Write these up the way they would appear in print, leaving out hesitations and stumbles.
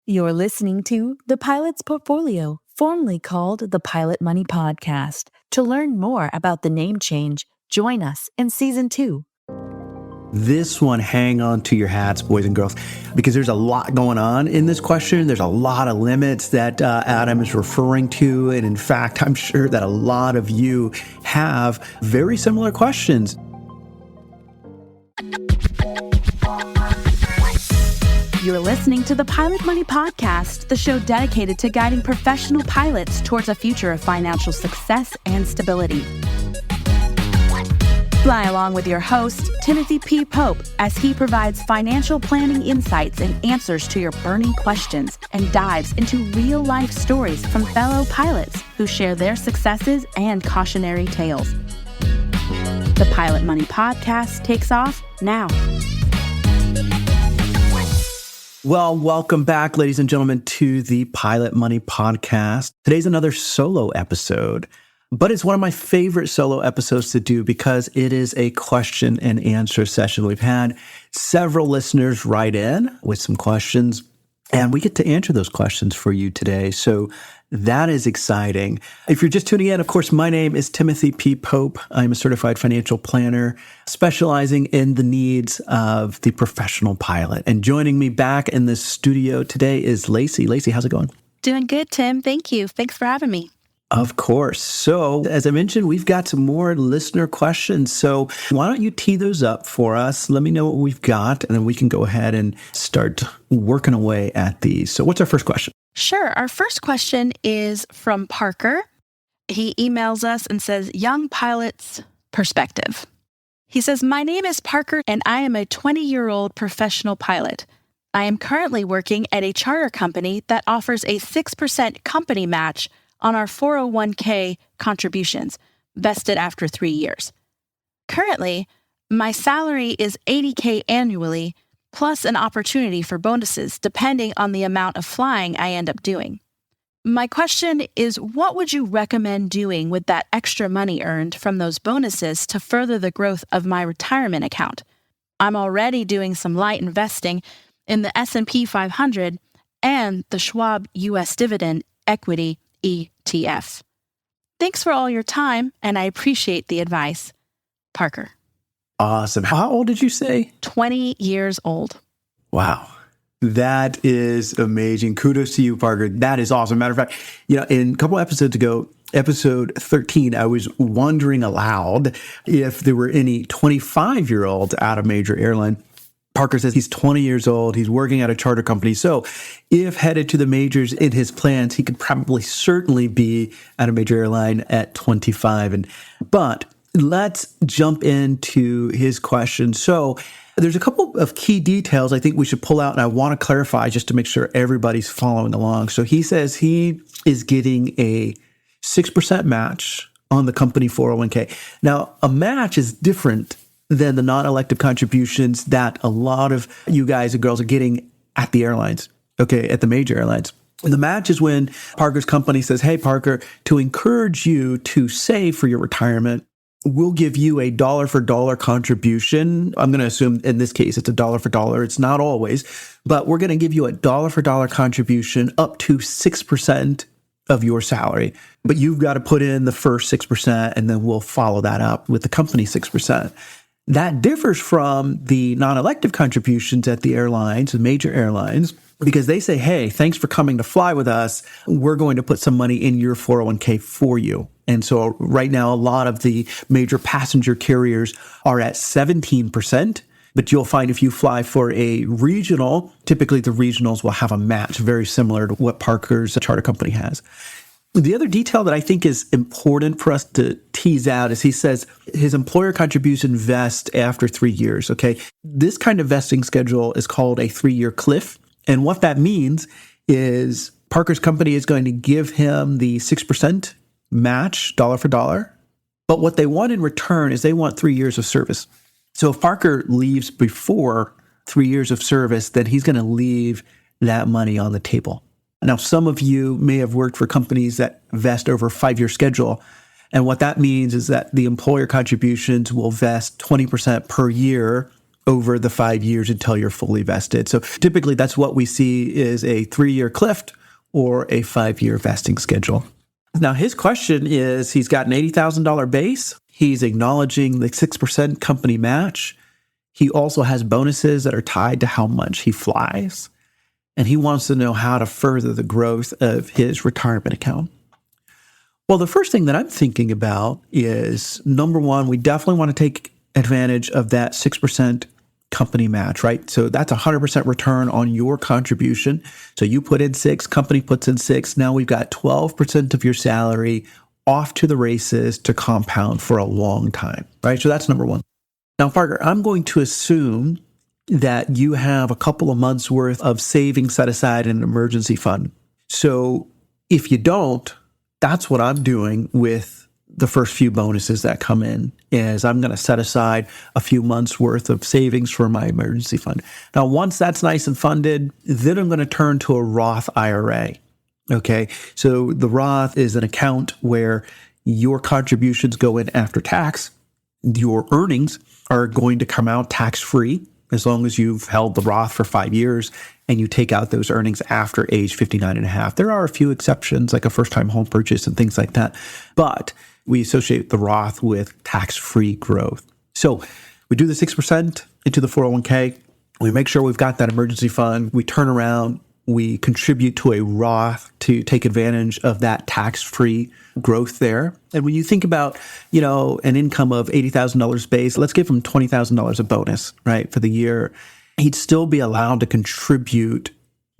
You're listening to The Pilot's Portfolio, formerly called the Pilot Money Podcast. To learn more about the name change, join us in Season 2. This one, hang on to your hats, boys and girls, because there's a lot going on in this question. There's a lot of limits that Adam is referring to. And in fact, I'm sure that a lot of you have very similar questions. You're listening to the Pilot Money Podcast, the show dedicated to guiding professional pilots towards a future of financial success and stability. Fly along with your host, Timothy P. Pope, as he provides financial planning insights and answers to your burning questions and dives into real-life stories from fellow pilots who share their successes and cautionary tales. The Pilot Money Podcast takes off now. Well, welcome back, ladies and gentlemen, to the Pilot Money Podcast. Today's another solo episode, but it's one of my favorite solo episodes to do because it is a question and answer session. We've had several listeners write in with some questions, and we get to answer those questions for you today. So that is exciting. If you're just tuning in, of course, my name is Timothy P. Pope. I'm a certified financial planner specializing in the needs of the professional pilot. And joining me back in the studio today is Lacey. Lacey, how's it going? Doing good, Tim. Thank you. Thanks for having me. Of course. So, as I mentioned, we've got some more listener questions. So, why don't you tee those up for us? Let me know what we've got, and then we can go ahead and start working away at these. So, what's our first question? Sure. Our first question is from Parker. He emails us and says, Young Pilot's Perspective. He says, My name is Parker, and I am a 20-year-old professional pilot. I am currently working at a charter company that offers a 6% company match on our 401k contributions, vested after 3 years. Currently, my salary is $80K annually, plus an opportunity for bonuses depending on the amount of flying I end up doing. My question is, what would you recommend doing with that extra money earned from those bonuses to further the growth of my retirement account? I'm already doing some light investing in the S&P 500 and the Schwab U.S. Dividend Equity ETF. Thanks for all your time, and I appreciate the advice. Parker. Awesome. How old did you say? 20 years old. Wow. That is amazing. Kudos to you, Parker. That is awesome. Matter of fact, in a couple episodes ago, episode 13, I was wondering aloud if there were any 25-year-olds at a major airline. Parker says he's 20 years old. He's working at a charter company. So if headed to the majors in his plans, he could probably certainly be at a major airline at 25. But let's jump into his question. So there's a couple of key details I think we should pull out, and I want to clarify just to make sure everybody's following along. So he says he is getting a 6% match on the company 401k. Now, a match is different than the non-elective contributions that a lot of you guys and girls are getting at the airlines, at the major airlines. The match is when Parker's company says, hey, Parker, to encourage you to save for your retirement, we'll give you a dollar-for-dollar contribution. I'm going to assume in this case it's a dollar for dollar. It's not always, but we're going to give you a dollar-for-dollar contribution up to 6% of your salary. But you've got to put in the first 6%, and then we'll follow that up with the company 6%. That differs from the non-elective contributions at the airlines, the major airlines, because they say, hey, thanks for coming to fly with us. We're going to put some money in your 401k for you. And so right now, a lot of the major passenger carriers are at 17%. But you'll find if you fly for a regional, typically the regionals will have a match very similar to what Parker's charter company has. The other detail that I think is important for us to tease out is he says his employer contribution vests after 3 years, okay? This kind of vesting schedule is called a 3-year cliff. And what that means is Parker's company is going to give him the 6% match, dollar for dollar. But what they want in return is they want 3 years of service. So if Parker leaves before 3 years of service, then he's going to leave that money on the table. Now, some of you may have worked for companies that vest over a 5-year schedule. And what that means is that the employer contributions will vest 20% per year over the 5 years until you're fully vested. So typically that's what we see is a 3-year cliff or a 5-year vesting schedule. Now his question is, he's got an $80,000 base. He's acknowledging the 6% company match. He also has bonuses that are tied to how much he flies. And he wants to know how to further the growth of his retirement account. Well, the first thing that I'm thinking about is, number one, we definitely want to take advantage of that 6% company match, right? So that's 100% return on your contribution. So you put in 6, company puts in 6. Now we've got 12% of your salary off to the races to compound for a long time, right? So that's number one. Now, Parker, I'm going to assume that you have a couple of months worth of savings set aside in an emergency fund. So if you don't, that's what I'm doing with the first few bonuses that come in, is I'm going to set aside a few months worth of savings for my emergency fund. Now, once that's nice and funded, then I'm going to turn to a Roth IRA. Okay. So the Roth is an account where your contributions go in after tax. Your earnings are going to come out tax-free as long as you've held the Roth for 5 years and you take out those earnings after age 59 and a half. There are a few exceptions, like a first-time home purchase and things like that. But we associate the Roth with tax-free growth. So we do the 6% into the 401k. We make sure we've got that emergency fund. We turn around. We contribute to a Roth to take advantage of that tax-free growth there. And when you think about, an income of $80,000 base, let's give him $20,000 a bonus, right, for the year, he'd still be allowed to contribute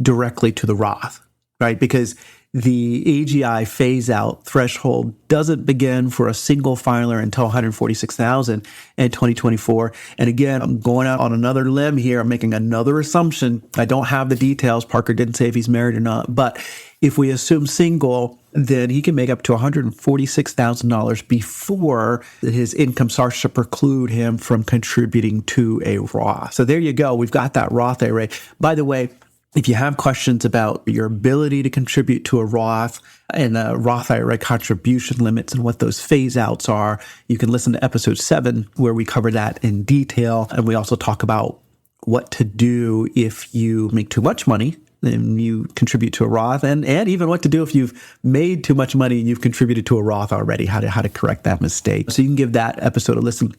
directly to the Roth, right? Because the AGI phase-out threshold doesn't begin for a single filer until $146,000 in 2024. And again, I'm going out on another limb here. I'm making another assumption. I don't have the details. Parker didn't say if he's married or not. But if we assume single, then he can make up to $146,000 before his income starts to preclude him from contributing to a Roth. So there you go. We've got that Roth IRA. By the way, if you have questions about your ability to contribute to a Roth and Roth IRA contribution limits and what those phase outs are, you can listen to episode 7 where we cover that in detail. And we also talk about what to do if you make too much money and you contribute to a Roth, and even what to do if you've made too much money and you've contributed to a Roth already, how to correct that mistake. So you can give that episode a listen.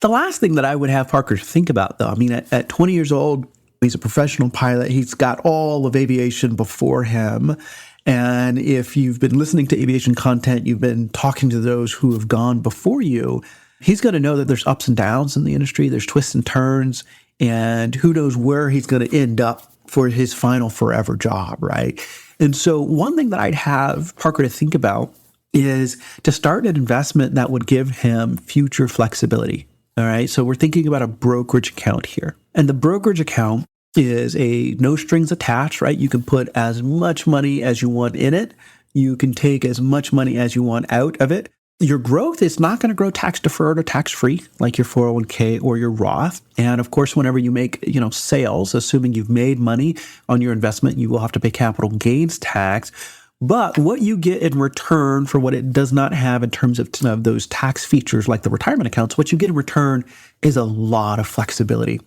The last thing that I would have Parker think about, though, at 20 years old, he's a professional pilot. He's got all of aviation before him. And if you've been listening to aviation content, you've been talking to those who have gone before you, he's going to know that there's ups and downs in the industry. There's twists and turns, and who knows where he's going to end up for his final forever job, right? And so one thing that I'd have Parker to think about is to start an investment that would give him future flexibility. All right. So we're thinking about a brokerage account here. And the brokerage account is a no strings attached, right? You can put as much money as you want in it. You can take as much money as you want out of it. Your growth is not going to grow tax deferred or tax free like your 401k or your Roth. And of course, whenever you make, sales, assuming you've made money on your investment, you will have to pay capital gains tax. But what you get in return for what it does not have in terms of those tax features like the retirement accounts, what you get in return is a lot of flexibility.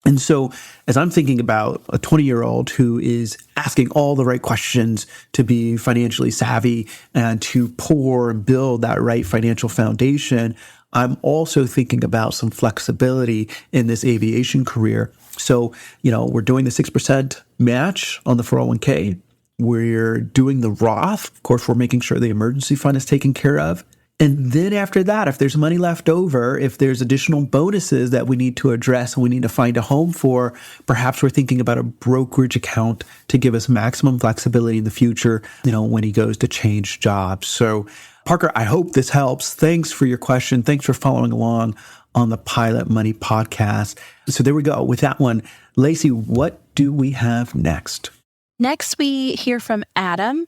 And so as I'm thinking about a 20-year-old who is asking all the right questions to be financially savvy and to pour and build that right financial foundation, I'm also thinking about some flexibility in this aviation career. So, we're doing the 6% match on the 401k. We're doing the Roth. Of course, we're making sure the emergency fund is taken care of. And then after that, if there's money left over, if there's additional bonuses that we need to address and we need to find a home for, perhaps we're thinking about a brokerage account to give us maximum flexibility in the future, when he goes to change jobs. So Parker, I hope this helps. Thanks for your question. Thanks for following along on the Pilot Money podcast. So there we go with that one. Lacey, what do we have next? Next, we hear from Adam.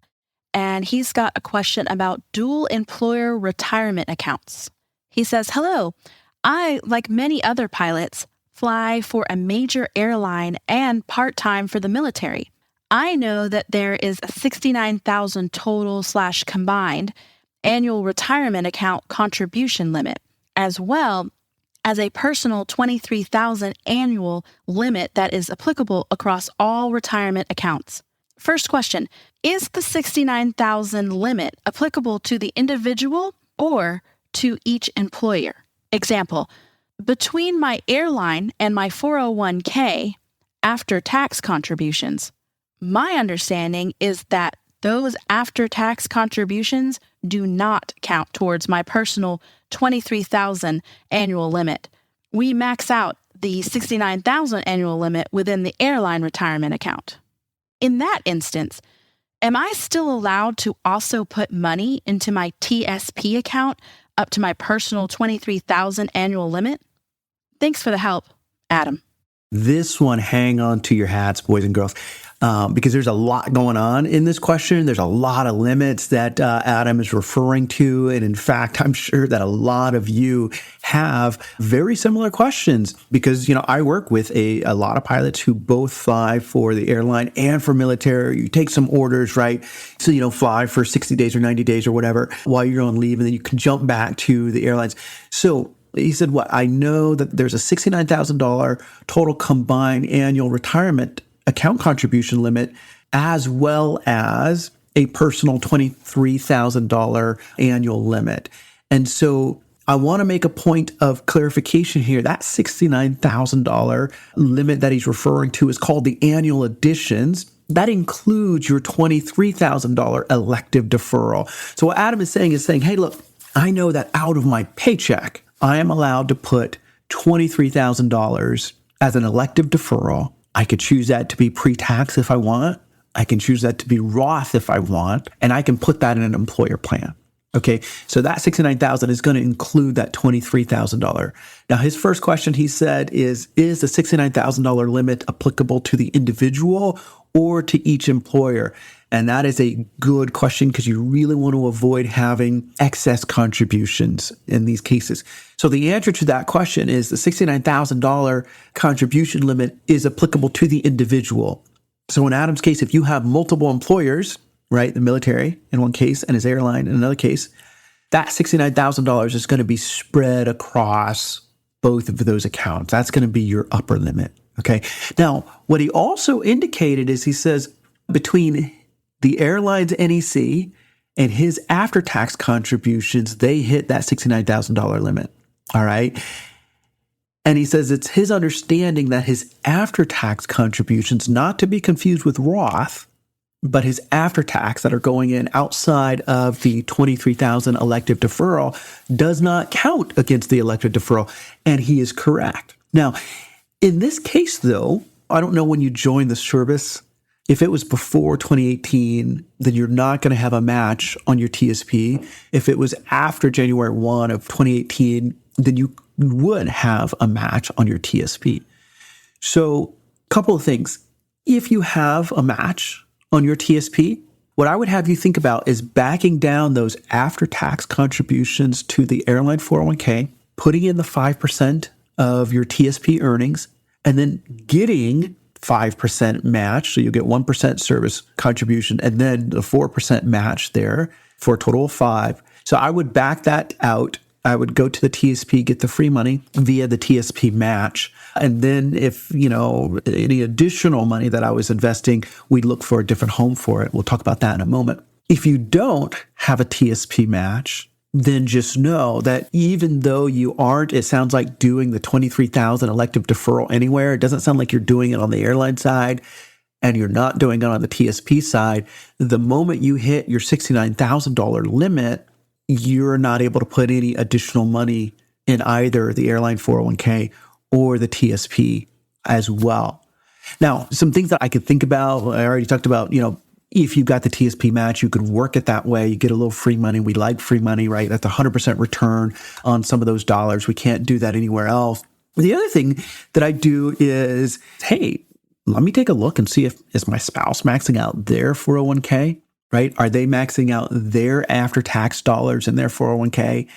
And he's got a question about dual employer retirement accounts. He says, hello, I, like many other pilots, fly for a major airline and part-time for the military. I know that there is a $69,000 total / combined annual retirement account contribution limit, as well as a personal $23,000 annual limit that is applicable across all retirement accounts. First question, is the $69,000 limit applicable to the individual or to each employer? Example, between my airline and my 401k after tax contributions, my understanding is that those after-tax contributions do not count towards my personal $23,000 annual limit. We max out the $69,000 annual limit within the airline retirement account. In that instance, am I still allowed to also put money into my TSP account up to my personal $23,000 annual limit? Thanks for the help, Adam. This one, hang on to your hats, boys and girls, because there's a lot going on in this question. There's a lot of limits that Adam is referring to. And in fact, I'm sure that a lot of you have very similar questions because, I work with a lot of pilots who both fly for the airline and for military. You take some orders, right? So, fly for 60 days or 90 days or whatever while you're on leave, and then you can jump back to the airlines. So he said, I know that there's a $69,000 total combined annual retirement account contribution limit, as well as a personal $23,000 annual limit. And so I want to make a point of clarification here. That $69,000 limit that he's referring to is called the annual additions. That includes your $23,000 elective deferral. So what Adam is saying, hey, look, I know that out of my paycheck, I am allowed to put $23,000 as an elective deferral. I could choose that to be pre-tax if I want. I can choose that to be Roth if I want, and I can put that in an employer plan. Okay, so that $69,000 is going to include that $23,000. Now, his first question, he said, is the $69,000 limit applicable to the individual or to each employer? And that is a good question because you really want to avoid having excess contributions in these cases. So the answer to that question is the $69,000 contribution limit is applicable to the individual. So in Adam's case, if you have multiple employers, right, the military in one case and his airline in another case, that $69,000 is going to be spread across both of those accounts. That's going to be your upper limit. Okay. Now, what he also indicated is he says between the airline's NEC and his after-tax contributions, they hit that $69,000 limit. All right. And he says it's his understanding that his after-tax contributions, not to be confused with Roth, but his after-tax that are going in outside of the $23,000 elective deferral does not count against the elective deferral. And he is correct. Now, in this case, though, I don't know when you joined the service. If it was before 2018, then you're not going to have a match on your TSP. If it was after January 1 of 2018, then you would have a match on your TSP. So a couple of things. If you have a match on your TSP, what I would have you think about is backing down those after-tax contributions to the airline 401k, putting in the 5% of your TSP earnings, and then getting 5% match. So you get 1% service contribution and then the 4% match there for a total of 5. So I would back that out. I would go to the TSP, get the free money via the TSP match. And then if, any additional money that I was investing, we'd look for a different home for it. We'll talk about that in a moment. If you don't have a TSP match, then just know that even though you aren't, it sounds like doing the $23,000 elective deferral anywhere. It doesn't sound like you're doing it on the airline side and you're not doing it on the TSP side. The moment you hit your $69,000 limit, you're not able to put any additional money in either the airline 401k or the TSP as well. Now, some things that I could think about, I already talked about, if you've got the TSP match, you could work it that way. You get a little free money. We like free money, right? That's 100% return on some of those dollars. We can't do that anywhere else. The other thing that I do is, hey, let me take a look and see is my spouse maxing out their 401k, right? Are they maxing out their after-tax dollars in their 401k?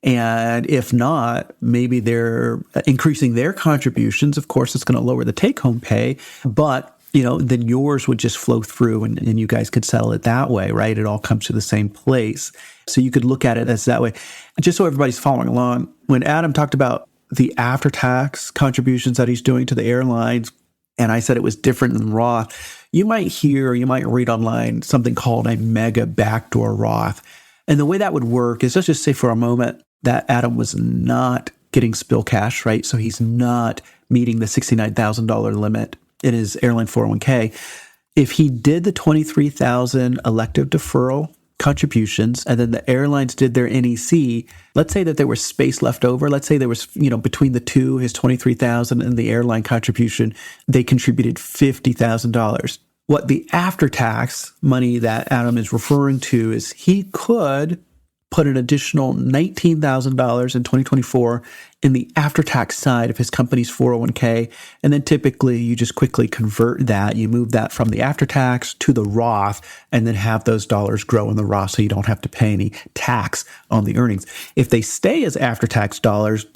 And if not, maybe they're increasing their contributions. Of course, it's going to lower the take-home pay, but then yours would just flow through and you guys could settle it that way, right? It all comes to the same place. So you could look at it as that way. Just so everybody's following along, when Adam talked about the after-tax contributions that he's doing to the airlines, and I said it was different than Roth, you might hear, or you might read online something called a mega backdoor Roth. And the way that would work is, let's just say for a moment that Adam was not getting spill cash, right? So he's not meeting the $69,000 limit in his airline 401k. If he did the $23,000 elective deferral contributions, and then the airlines did their NEC, let's say that there was space left over. Let's say there was, between the two, his $23,000 and the airline contribution, they contributed $50,000. What the after-tax money that Adam is referring to is he could put an additional $19,000 in 2024 in the after-tax side of his company's 401k. And then typically you just quickly convert that. You move that from the after-tax to the Roth and then have those dollars grow in the Roth so you don't have to pay any tax on the earnings. If they stay as after-tax dollars,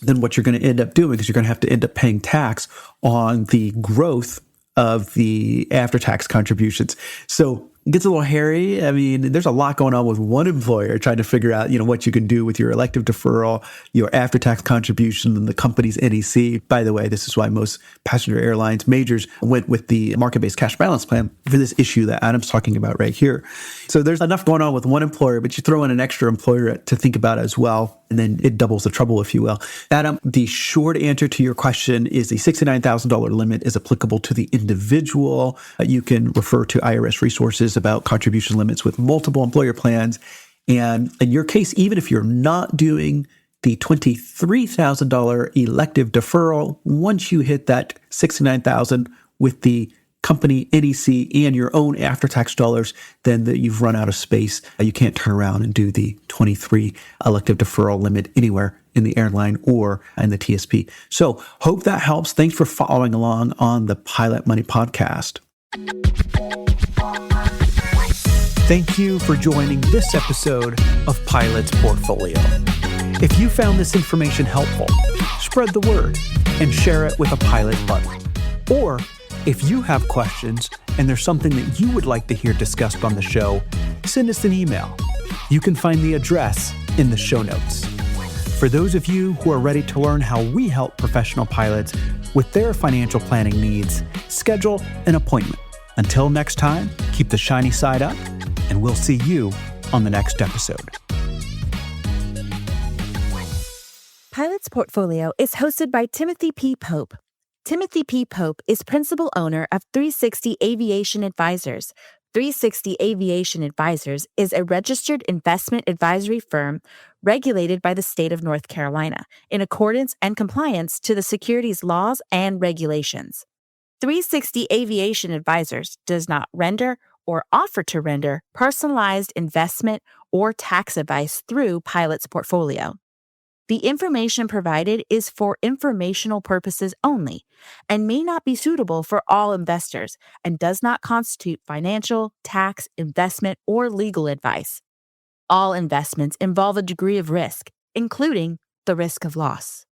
then what you're going to end up doing is you're going to have to end up paying tax on the growth of the after-tax contributions. So it gets a little hairy. I mean, there's a lot going on with one employer trying to figure out, what you can do with your elective deferral, your after-tax contribution, and the company's NEC. By the way, this is why most passenger airlines majors went with the market-based cash balance plan for this issue that Adam's talking about right here. So there's enough going on with one employer, but you throw in an extra employer to think about as well, and then it doubles the trouble, if you will. Adam, the short answer to your question is the $69,000 limit is applicable to the individual. You can refer to IRS resources about contribution limits with multiple employer plans. And in your case, even if you're not doing the $23,000 elective deferral, once you hit that $69,000 with the company NEC and your own after-tax dollars, then you've run out of space. You can't turn around and do the 23 elective deferral limit anywhere in the airline or in the TSP. So hope that helps. Thanks for following along on the Pilot Money Podcast. Thank you for joining this episode of Pilot's Portfolio. If you found this information helpful, spread the word and share it with a pilot buddy. Or if you have questions and there's something that you would like to hear discussed on the show, send us an email. You can find the address in the show notes. For those of you who are ready to learn how we help professional pilots with their financial planning needs, schedule an appointment. Until next time, keep the shiny side up, and we'll see you on the next episode. Pilot's Portfolio is hosted by Timothy P. Pope. Timothy P. Pope is principal owner of 360 Aviation Advisors. 360 Aviation Advisors is a registered investment advisory firm regulated by the state of North Carolina in accordance and compliance to the securities laws and regulations. 360 Aviation Advisors does not render or offer to render personalized investment or tax advice through Pilot's Portfolio. The information provided is for informational purposes only and may not be suitable for all investors and does not constitute financial, tax, investment, or legal advice. All investments involve a degree of risk, including the risk of loss.